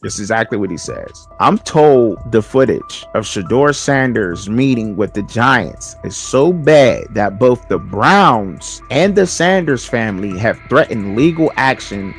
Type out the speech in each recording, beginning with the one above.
This is exactly what he says. I'm told the footage of Shedeur Sanders meeting with the Giants is so bad that both the Browns and the Sanders family have threatened legal action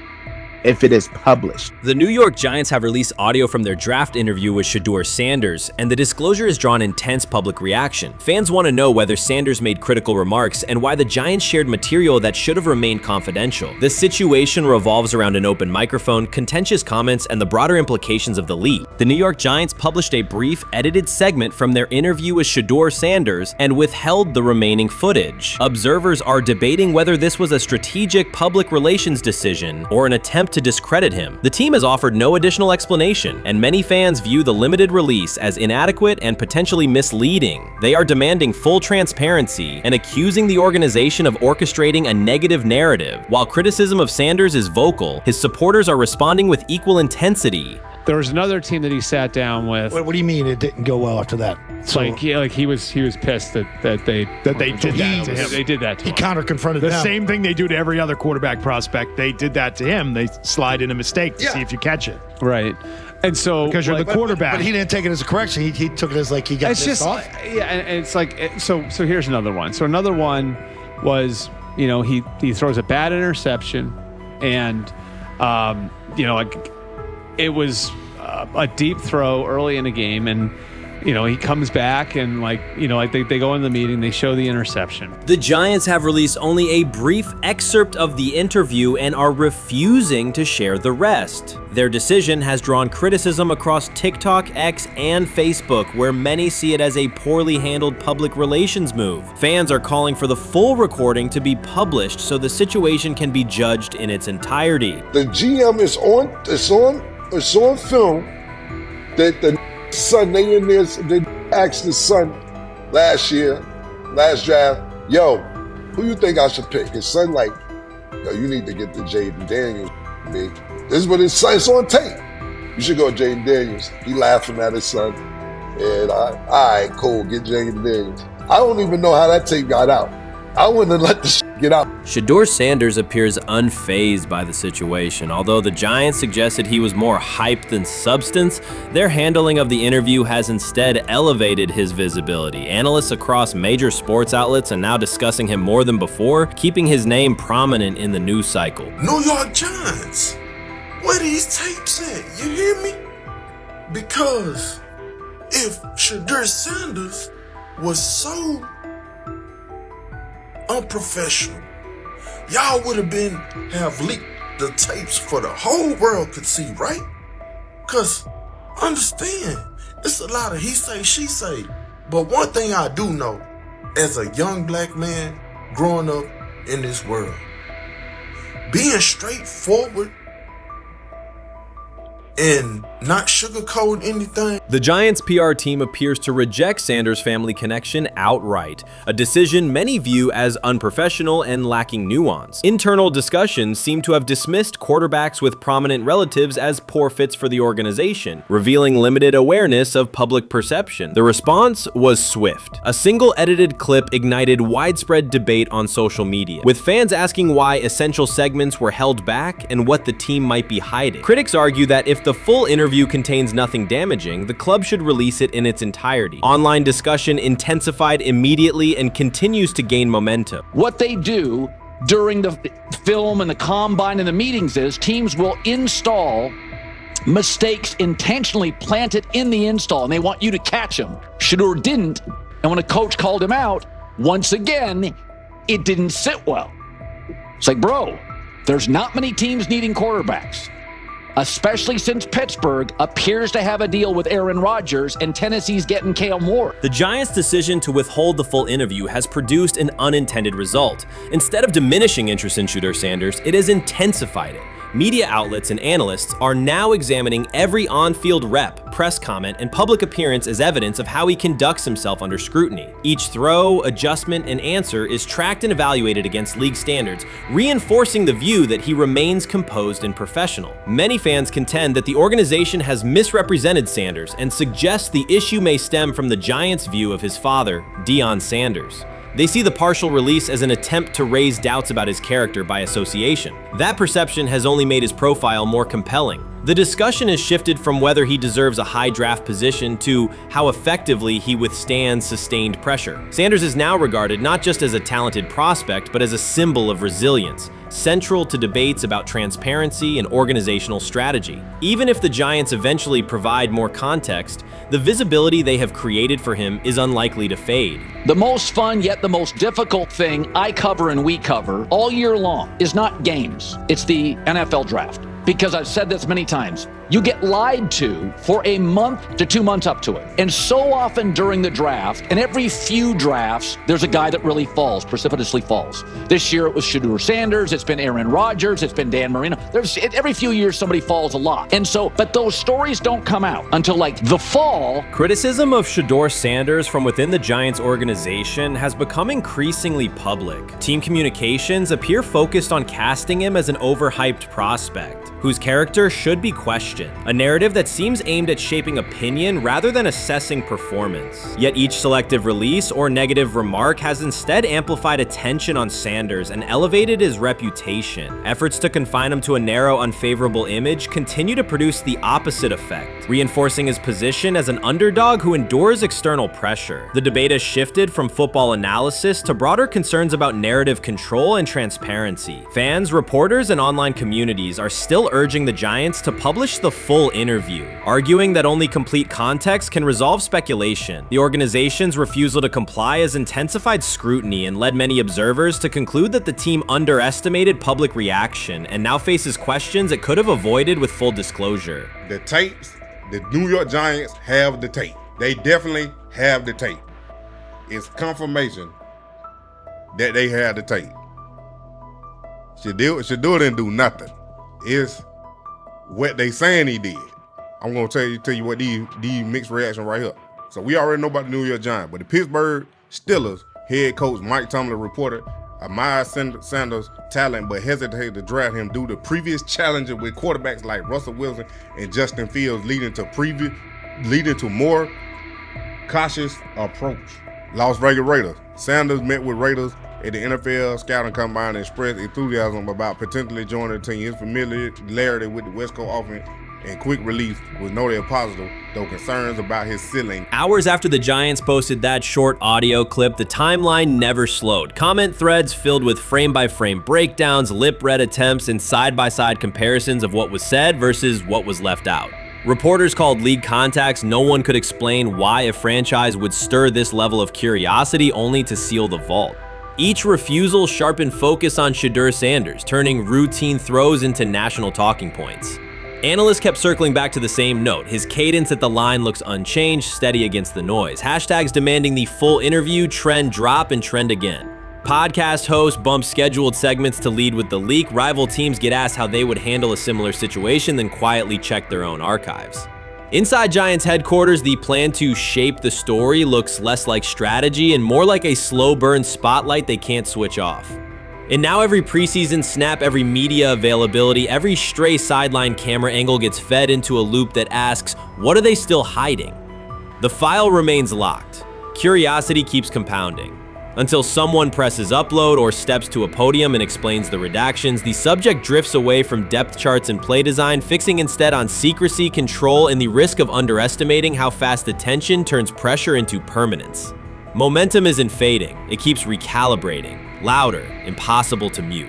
if it is published. The New York Giants have released audio from their draft interview with Shedeur Sanders, and the disclosure has drawn intense public reaction. Fans want to know whether Sanders made critical remarks and why the Giants shared material that should have remained confidential. The situation revolves around an open microphone, contentious comments, and the broader implications of the leak. The New York Giants published a brief, edited segment from their interview with Shedeur Sanders and withheld the remaining footage. Observers are debating whether this was a strategic public relations decision or an attempt to discredit him. The team has offered no additional explanation, and many fans view the limited release as inadequate and potentially misleading. They are demanding full transparency and accusing the organization of orchestrating a negative narrative. While criticism of Sanders is vocal, his supporters are responding with equal intensity. There was another team that he sat down with. What do you mean it didn't go well after that? So, he was pissed that they did that to him. They did that to him. He counter-confronted the them. same thing they do to every other quarterback prospect. They did that to him. They slide in a mistake to see if you catch it. Right. And so because you're the quarterback. But he didn't take it as a correction. He took it as like he got pissed off. Yeah, and it's like so here's another one. So another one was, he throws a bad interception, and it was a deep throw early in the game, and he comes back and they go in the meeting, they show the interception. The Giants have released only a brief excerpt of the interview and are refusing to share the rest. Their decision has drawn criticism across TikTok, X, and Facebook, where many see it as a poorly handled public relations move. Fans are calling for the full recording to be published so the situation can be judged in its entirety. The GM is on film that the son, they asked the son last draft, yo, who you think I should pick? His son like, yo, you need to get the Jaden Daniels, big. This is what his son, it's on tape. You should go Jaden Daniels. He laughing at his son. And all right, cool, get Jaden Daniels. I don't even know how that tape got out. I wouldn't have let the get out. Shedeur Sanders appears unfazed by the situation. Although the Giants suggested he was more hype than substance, their handling of the interview has instead elevated his visibility. Analysts across major sports outlets are now discussing him more than before, keeping his name prominent in the news cycle. New York Giants, where these tapes at? You hear me? Because if Shedeur Sanders was so unprofessional, y'all would have leaked the tapes for the whole world could see, right? Cause understand, it's a lot of he say, she say. But one thing I do know, as a young black man growing up in this world, being straightforward and not sugarcoat anything. The Giants' PR team appears to reject Sanders' family connection outright, a decision many view as unprofessional and lacking nuance. Internal discussions seem to have dismissed quarterbacks with prominent relatives as poor fits for the organization, revealing limited awareness of public perception. The response was swift. A single edited clip ignited widespread debate on social media, with fans asking why essential segments were held back and what the team might be hiding. Critics argue that if the full interview contains nothing damaging, the club should release it in its entirety. Online discussion intensified immediately and continues to gain momentum. What they do during the film and the combine and the meetings is teams will install mistakes intentionally planted in the install, and they want you to catch them. Shedeur didn't, and when a coach called him out, once again, it didn't sit well. It's like, bro, there's not many teams needing quarterbacks, especially since Pittsburgh appears to have a deal with Aaron Rodgers and Tennessee's getting Kale Moore. The Giants' decision to withhold the full interview has produced an unintended result. Instead of diminishing interest in Shedeur Sanders, it has intensified it. Media outlets and analysts are now examining every on-field rep, press comment, and public appearance as evidence of how he conducts himself under scrutiny. Each throw, adjustment, and answer is tracked and evaluated against league standards, reinforcing the view that he remains composed and professional. Many fans contend that the organization has misrepresented Sanders and suggest the issue may stem from the Giants' view of his father, Deion Sanders. They see the partial release as an attempt to raise doubts about his character by association. That perception has only made his profile more compelling. The discussion has shifted from whether he deserves a high draft position to how effectively he withstands sustained pressure. Sanders is now regarded not just as a talented prospect, but as a symbol of resilience, central to debates about transparency and organizational strategy. Even if the Giants eventually provide more context, the visibility they have created for him is unlikely to fade. The most fun yet the most difficult thing I cover and we cover all year long is not games. It's the NFL draft. Because I've said this many times, you get lied to for a month to 2 months up to it. And so often during the draft, and every few drafts, there's a guy that really falls, precipitously falls. This year it was Shedeur Sanders, it's been Aaron Rodgers, it's been Dan Marino. Every few years somebody falls a lot. And so, but those stories don't come out until like the fall. Criticism of Shedeur Sanders from within the Giants organization has become increasingly public. Team communications appear focused on casting him as an overhyped prospect, whose character should be questioned, a narrative that seems aimed at shaping opinion rather than assessing performance. Yet each selective release or negative remark has instead amplified attention on Sanders and elevated his reputation. Efforts to confine him to a narrow, unfavorable image continue to produce the opposite effect, reinforcing his position as an underdog who endures external pressure. The debate has shifted from football analysis to broader concerns about narrative control and transparency. Fans, reporters, and online communities are still urging the Giants to publish the full interview, arguing that only complete context can resolve speculation. The organization's refusal to comply has intensified scrutiny and led many observers to conclude that the team underestimated public reaction and now faces questions it could have avoided with full disclosure. The tapes, the New York Giants have the tape. They definitely have the tape. It's confirmation that they have the tape. Shedeur didn't do nothing. Is what they saying he did. I'm gonna tell you what these mixed reaction right here. So we already know about the New York Giants, but the Pittsburgh Steelers head coach Mike Tomlin reported admired Sanders' talent, but hesitated to draft him due to previous challenges with quarterbacks like Russell Wilson and Justin Fields, leading to more cautious approach. Las Vegas Raiders. Sanders met with Raiders at the NFL scouting combine and expressed enthusiasm about potentially joining the team. His familiarity with the West Coast offense and quick release was noted positive, though concerns about his ceiling. Hours after the Giants posted that short audio clip, the timeline never slowed. Comment threads filled with frame-by-frame breakdowns, lip-read attempts, and side-by-side comparisons of what was said versus what was left out. Reporters called league contacts. No one could explain why a franchise would stir this level of curiosity only to seal the vault. Each refusal sharpened focus on Shedeur Sanders, turning routine throws into national talking points. Analysts kept circling back to the same note. His cadence at the line looks unchanged, steady against the noise. Hashtags demanding the full interview, trend drop, and trend again. Podcast hosts bump scheduled segments to lead with the leak. Rival teams get asked how they would handle a similar situation, then quietly check their own archives. Inside Giants headquarters, the plan to shape the story looks less like strategy and more like a slow burn spotlight they can't switch off. And now every preseason snap, every media availability, every stray sideline camera angle gets fed into a loop that asks, what are they still hiding? The file remains locked. Curiosity keeps compounding. Until someone presses upload or steps to a podium and explains the redactions, the subject drifts away from depth charts and play design, fixing instead on secrecy, control, and the risk of underestimating how fast attention turns pressure into permanence. Momentum isn't fading, it keeps recalibrating, louder, impossible to mute.